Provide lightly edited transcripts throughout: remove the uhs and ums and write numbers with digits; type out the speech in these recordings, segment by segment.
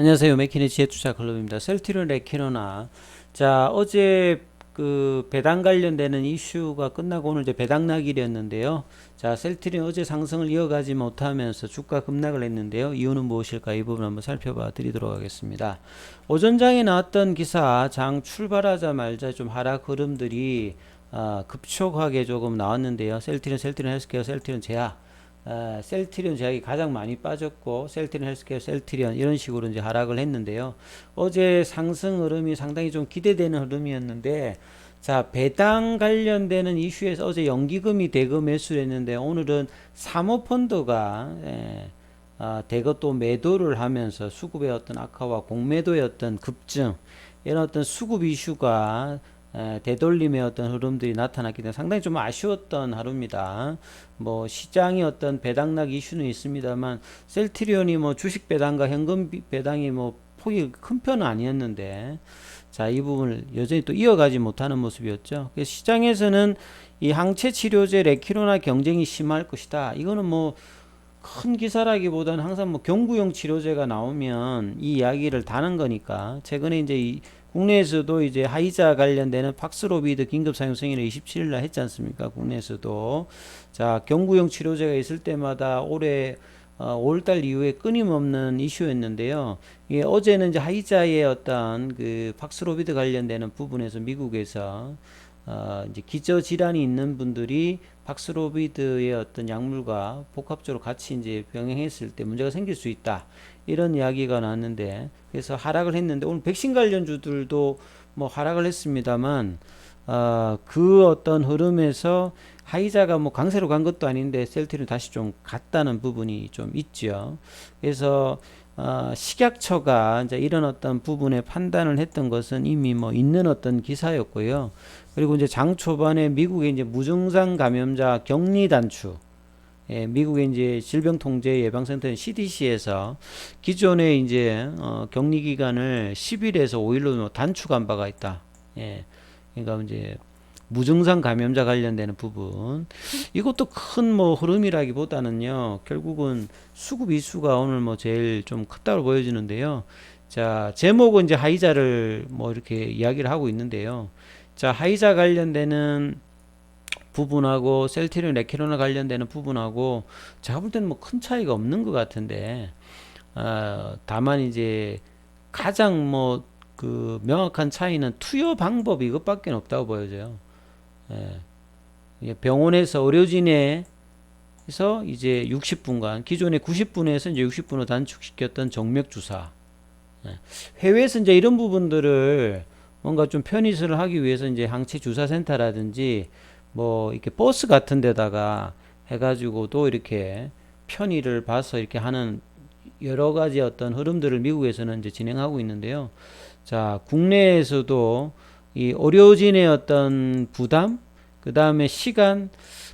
안녕하세요. 맥키니 지혜투자 클럽입니다. 셀트리온 레키노나. 자, 어제 그 배당 관련되는 이슈가 끝나고 오늘 이제 배당락일이었는데요. 자, 셀트리온 어제 상승을 이어가지 못하면서 주가 급락을 했는데요. 이유는 무엇일까? 이 부분 한번 살펴봐 드리도록 하겠습니다. 오전장에 나왔던 기사 장 출발하자마자 좀 하락 흐름들이 급촉하게 조금 나왔는데요. 셀트리온 헬스케어, 셀트리온 제야. 셀트리온 제약이 가장 많이 빠졌고 셀트리온 헬스케어, 셀트리온 이런 식으로 이제 하락을 했는데요. 어제 상승 흐름이 상당히 좀 기대되는 흐름이었는데, 자, 배당 관련되는 이슈에서 어제 연기금이 대거 매수를 했는데 오늘은 사모펀드가 대거 또 매도를 하면서 수급의 어떤 악화와 공매도의 어떤 급증, 이런 어떤 수급 이슈가 되돌림의 어떤 흐름들이 나타났기 때문에 상당히 좀 아쉬웠던 하루입니다. 뭐 시장이 어떤 배당락 이슈는 있습니다만 셀트리온이 뭐 주식 배당과 현금 배당이 뭐 폭이 큰 편은 아니었는데, 자, 이 부분을 여전히 또 이어가지 못하는 모습이었죠. 그래서 시장에서는 이 항체 치료제 레키노나 경쟁이 심할 것이다. 이거는 뭐 큰 기사라기보다는 항상 뭐 경구용 치료제가 나오면 이 이야기를 다는 거니까, 최근에 이제 국내에서도 이제 하이자 관련되는 팍스로비드 긴급 사용 승인을 27일 날 했지 않습니까? 국내에서도. 자, 경구용 치료제가 있을 때마다 올해 5월달 이후에 끊임없는 이슈였는데요. 이게 어제는 이제 하이자의 어떤 그 팍스로비드 관련되는 부분에서 미국에서 이제 기저 질환이 있는 분들이 박스로비드의 어떤 약물과 복합적으로 같이 이제 병행했을 때 문제가 생길 수 있다, 이런 이야기가 나왔는데, 그래서 하락을 했는데 오늘 백신 관련주들도 뭐 하락을 했습니다만, 그 어떤 흐름에서 하이자가 뭐 강세로 간 것도 아닌데 셀트리온 다시 좀 갔다는 부분이 좀 있죠. 그래서 식약처가 이제 이런 어떤 부분에 판단을 했던 것은 이미 뭐 있는 어떤 기사였고요. 그리고 이제 장 초반에 미국의 이제 무증상 감염자 격리 단축, 미국의 이제 질병통제예방센터 CDC에서 기존의 이제 격리 기간을 10일에서 5일로 단축한 바가 있다. 예. 그러니까 이제 무증상 감염자 관련되는 부분, 이것도 큰 뭐 흐름이라기보다는요, 결국은 수급 이슈가 오늘 뭐 제일 좀 컸다고 보여지는데요. 자, 제목은 이제 하이자를 뭐 이렇게 이야기를 하고 있는데요. 자, 하이자 관련되는 부분하고 셀트리온 레키노나 관련되는 부분하고 제가 볼 때는 뭐 큰 차이가 없는 것 같은데, 다만 이제 가장 뭐 그 명확한 차이는 투여 방법이 이것밖에 없다고 보여져요. 병원에서 의료진에서 이제 60분간, 기존에 90분에서 이제 60분으로 단축시켰던 정맥 주사. 해외에서 이제 이런 부분들을 뭔가 좀 편의를 하기 위해서 이제 항체 주사 센터라든지 뭐 이렇게 버스 같은 데다가 해가지고도 이렇게 편의를 봐서 이렇게 하는 여러 가지 어떤 흐름들을 미국에서는 이제 진행하고 있는데요. 자, 국내에서도 이 의료진의 어떤 부담, 그 다음에 시간,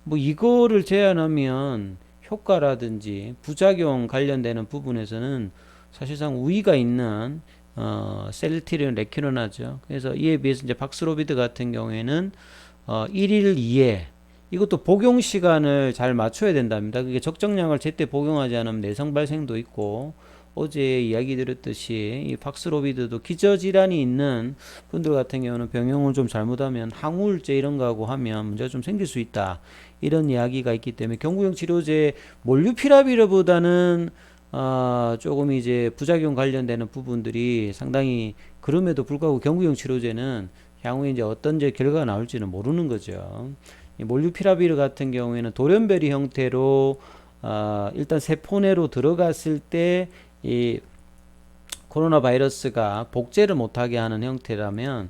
뭐 이거를 제한하면 효과라든지 부작용 관련되는 부분에서는 사실상 우위가 있는 셀트리온 레키노나죠. 그래서 이에 비해서 이제 박스로비드 같은 경우에는 1일 2회, 이것도 복용 시간을 잘 맞춰야 된답니다. 그게 적정량을 제때 복용하지 않으면 내성 발생도 있고, 어제 이야기 드렸듯이 이 박스로비드도 기저질환이 있는 분들 같은 경우는 병용을 좀 잘못하면 항우울제 이런 거하고 하면 문제가 좀 생길 수 있다, 이런 이야기가 있기 때문에 경구용 치료제 몰루피라비르보다는 조금 이제 부작용 관련되는 부분들이 상당히, 그럼에도 불구하고 경구용 치료제는 향후에 이제 어떤 이제 결과가 나올지는 모르는 거죠. 이 몰루피라비르 같은 경우에는 돌연변이 형태로 일단 세포 내로 들어갔을 때 이 코로나 바이러스가 복제를 못하게 하는 형태라면,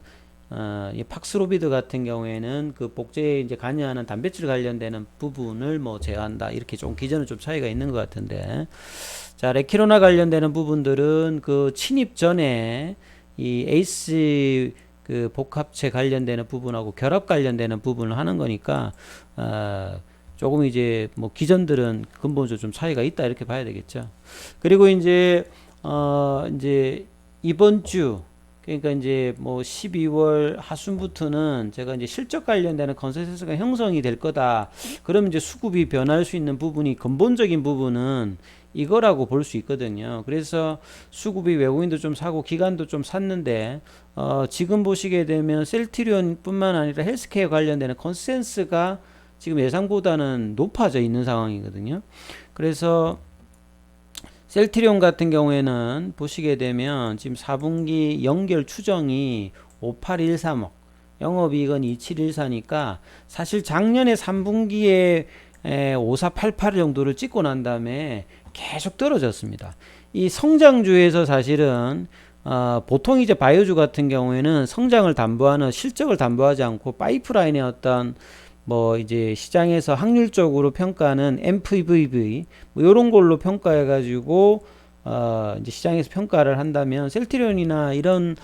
이 팍스로비드 같은 경우에는 그 복제에 이제 관여하는 단백질 관련되는 부분을 뭐 제어한다, 이렇게 좀 기전은 좀 차이가 있는 것 같은데, 자, 레키로나 관련되는 부분들은 그 침입 전에 이 에이스 그 복합체 관련되는 부분하고 결합 관련되는 부분을 하는 거니까, 조금 이제 뭐 기전들은 근본적으로 좀 차이가 있다, 이렇게 봐야 되겠죠. 그리고 이제 이제 이번 주, 그러니까 이제 뭐 12월 하순부터는 제가 이제 실적 관련되는 컨센서스가 형성이 될 거다. 그러면 이제 수급이 변할 수 있는 부분이, 근본적인 부분은 이거라고 볼 수 있거든요. 그래서 수급이 외국인도 좀 사고 기관도 좀 샀는데 지금 보시게 되면 셀트리온뿐만 아니라 헬스케어 관련되는 컨센서스가 지금 예상보다는 높아져 있는 상황이거든요. 그래서 셀트리온 같은 경우에는 보시게 되면 지금 4분기 연결 추정이 5813억, 영업이익은 2714니까 사실 작년에 3분기에 5488 정도를 찍고 난 다음에 계속 떨어졌습니다. 이 성장주에서 사실은 보통 이제 바이오주 같은 경우에는 성장을 담보하는 실적을 담보하지 않고 파이프라인의 어떤 뭐 이제 시장에서 확률적으로 평가하는 MPVV 뭐 이런 걸로 평가해 가지고 이제 시장에서 평가를 한다면 셀트리온이나 이런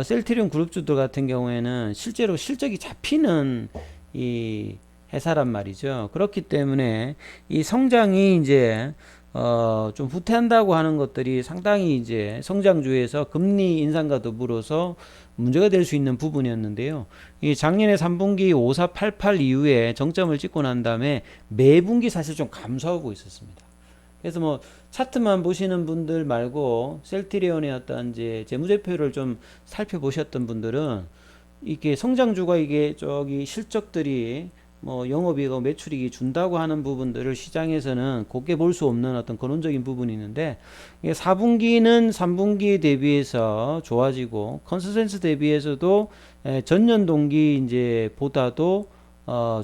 셀트리온 그룹주들 같은 경우에는 실제로 실적이 잡히는 이 회사란 말이죠. 그렇기 때문에 이 성장이 이제 좀 후퇴한다고 하는 것들이 상당히 이제 성장주에서 금리 인상과 더불어서 문제가 될 수 있는 부분이었는데요. 이 작년에 3분기 5488 이후에 정점을 찍고 난 다음에 매분기 사실 좀 감소하고 있었습니다. 그래서 뭐 차트만 보시는 분들 말고 셀트리온의 어떤 이제 재무제표를 좀 살펴보셨던 분들은 이게 성장주가 이게 저기 실적들이 뭐 영업이익, 매출이익이 준다고 하는 부분들을 시장에서는 곱게 볼 수 없는 어떤 근원적인 부분이 있는데, 이게 4분기는 3분기 대비해서 좋아지고 컨센서스 대비해서도 전년 동기 이제 보다도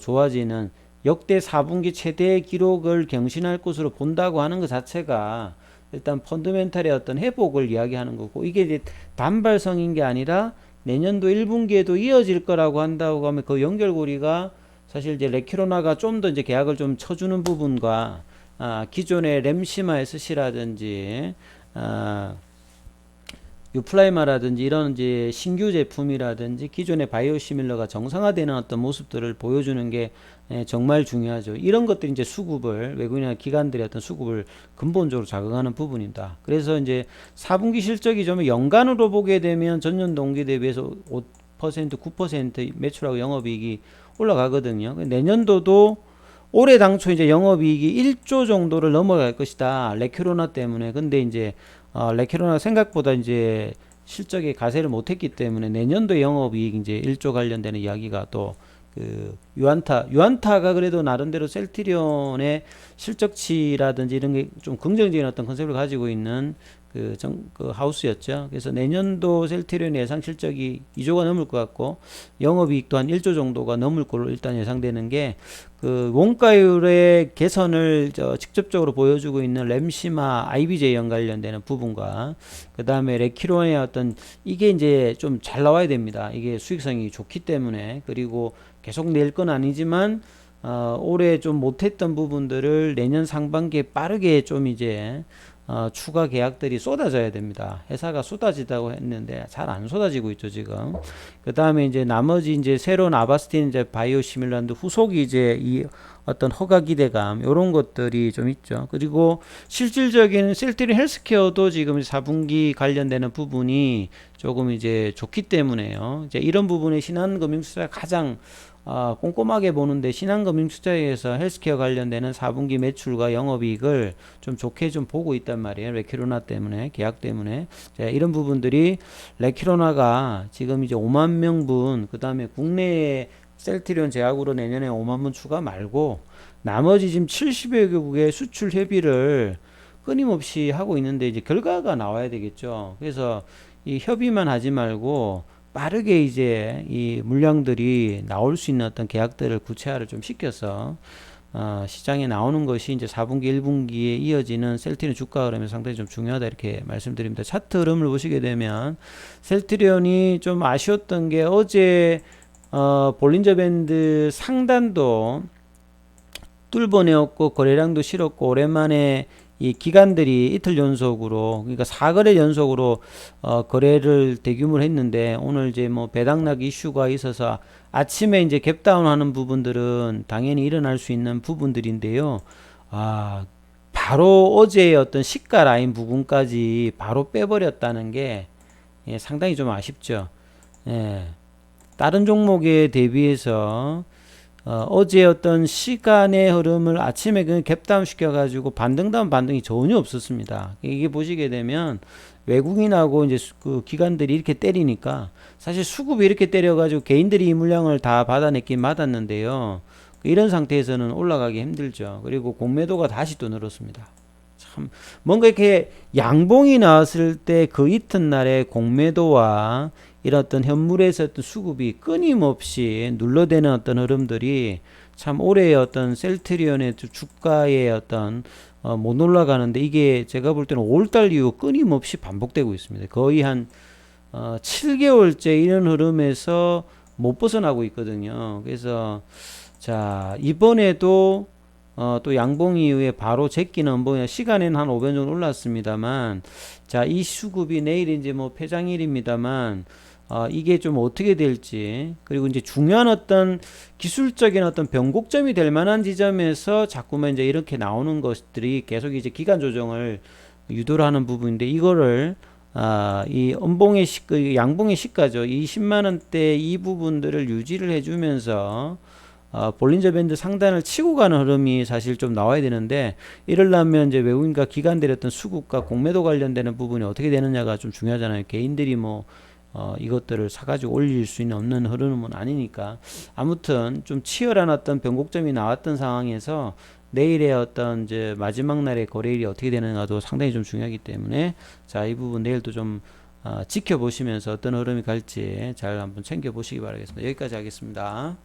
좋아지는 역대 4분기 최대 기록을 경신할 것으로 본다고 하는 것 자체가 일단 펀더멘탈의 어떤 회복을 이야기하는 거고, 이게 이제 단발성인 게 아니라 내년도 1분기에도 이어질 거라고 한다고 하면 그 연결고리가 사실 이제 레키로나가 좀 더 이제 계약을 좀 쳐주는 부분과 기존의 램시마 SC라든지 유플라이마라든지 이런 이제 신규 제품이라든지 기존의 바이오시밀러가 정상화되는 어떤 모습들을 보여주는 게 정말 중요하죠. 이런 것들이 이제 수급을 외국인이나 기관들의 어떤 수급을 근본적으로 자극하는 부분입니다. 그래서 이제 4분기 실적이 좀 연간으로 보게 되면 전년 동기 대비해서 5% 9% 매출하고 영업이익이 올라가거든요. 내년도도 올해 당초 이제 영업이익이 1조 정도를 넘어갈 것이다. 레큐로나 때문에. 근데 이제 레큐로나 생각보다 이제 실적에 가세를 못했기 때문에 내년도 영업이익 이제 1조 관련되는 이야기가 또 그 유안타가 그래도 나름대로 셀트리온의 실적치라든지 이런 게 좀 긍정적인 어떤 컨셉을 가지고 있는 그 하우스였죠. 그래서 내년도 셀트리온 예상 실적이 2조가 넘을 것 같고 영업이익도 한 1조 정도가 넘을 걸로 일단 예상되는 게 그 원가율의 개선을 직접적으로 보여주고 있는 램시마 IBJ형 관련되는 부분과 그 다음에 레키론의 어떤 이게 이제 좀 잘 나와야 됩니다. 이게 수익성이 좋기 때문에. 그리고 계속 낼 건 아니지만 올해 좀 못했던 부분들을 내년 상반기에 빠르게 좀 이제 추가 계약들이 쏟아져야 됩니다. 회사가 쏟아지다고 했는데 잘 안 쏟아지고 있죠, 지금. 그 다음에 이제 나머지 이제 새로운 아바스틴 이제 바이오시밀란트 후속이 이제 이 어떤 허가 기대감, 요런 것들이 좀 있죠. 그리고 실질적인 셀트리온 헬스케어도 지금 4분기 관련되는 부분이 조금 이제 좋기 때문에요. 이제 이런 부분에 신한금융투자가 가장 꼼꼼하게 보는데 신한금융투자에서 헬스케어 관련되는 4분기 매출과 영업이익을 좀 좋게 좀 보고 있단 말이에요. 레키로나 때문에, 계약 때문에. 자, 이런 부분들이 레키로나가 지금 이제 5만 명분, 그 다음에 국내에 셀트리온 제약으로 내년에 5만 분 추가 말고 나머지 지금 70여 개국의 수출 협의를 끊임없이 하고 있는데 이제 결과가 나와야 되겠죠. 그래서 이 협의만 하지 말고 빠르게 이제 이 물량들이 나올 수 있는 어떤 계약들을 구체화를 좀 시켜서 시장에 나오는 것이 이제 4분기 1분기에 이어지는 셀트리온 주가 흐름이 상당히 좀 중요하다 이렇게 말씀드립니다. 차트 흐름을 보시게 되면 셀트리온이 좀 아쉬웠던 게 어제 볼린저 밴드 상단도 뚫어내었고 거래량도 실었고 오랜만에 이 기관들이 이틀 연속으로 그러니까 4거래 연속으로 거래를 대규모로 했는데 오늘 이제 뭐 배당락 이슈가 있어서 아침에 이제 갭다운 하는 부분들은 당연히 일어날 수 있는 부분들인데요. 바로 어제의 어떤 시가 라인 부분까지 바로 빼버렸다는 게 상당히 좀 아쉽죠. 예. 다른 종목에 대비해서 어제 어떤 시간의 흐름을 아침에 그 갭다운 시켜가지고 반등다운 반등이 전혀 없었습니다. 이게 보시게 되면 외국인하고 이제 그 기관들이 이렇게 때리니까 사실 수급이 이렇게 때려가지고 개인들이 이 물량을 다 받아냈긴 받았는데요. 이런 상태에서는 올라가기 힘들죠. 그리고 공매도가 다시 또 늘었습니다. 참 뭔가 이렇게 양봉이 나왔을 때 그 이튿날에 공매도와 이런 어떤 현물에서 어떤 수급이 끊임없이 눌러대는 어떤 흐름들이 참 올해의 어떤 셀트리온의 주가의 어떤 못 올라가는데 이게 제가 볼 때는 5월달 이후 끊임없이 반복되고 있습니다. 거의 한 7개월째 이런 흐름에서 못 벗어나고 있거든요. 그래서 자 이번에도 또 양봉 이후에 바로 제끼는 음봉이 시간에는 한 5분 정도 올랐습니다만 자 이 수급이 내일 이제 뭐 폐장일입니다만 이게 좀 어떻게 될지 그리고 이제 중요한 어떤 기술적인 어떤 변곡점이 될 만한 지점에서 자꾸만 이제 이렇게 나오는 것들이 계속 이제 기간 조정을 유도를 하는 부분인데 이거를 이 음봉의 그 양봉의 시가죠. 이 10만 원대 이 부분들을 유지를 해주면서 볼린저 밴드 상단을 치고 가는 흐름이 사실 좀 나와야 되는데 이러려면 이제 외국인과 기관들의 어떤 수급과 공매도 관련되는 부분이 어떻게 되느냐가 좀 중요하잖아요. 개인들이 뭐 이것들을 사가지고 올릴 수 있는 없는 흐름은 아니니까 아무튼 좀 치열한 어떤 변곡점이 나왔던 상황에서 내일의 어떤 이제 마지막 날의 거래일이 어떻게 되는가도 상당히 좀 중요하기 때문에 자 이 부분 내일도 좀 지켜보시면서 어떤 흐름이 갈지 잘 한번 챙겨보시기 바라겠습니다. 여기까지 하겠습니다.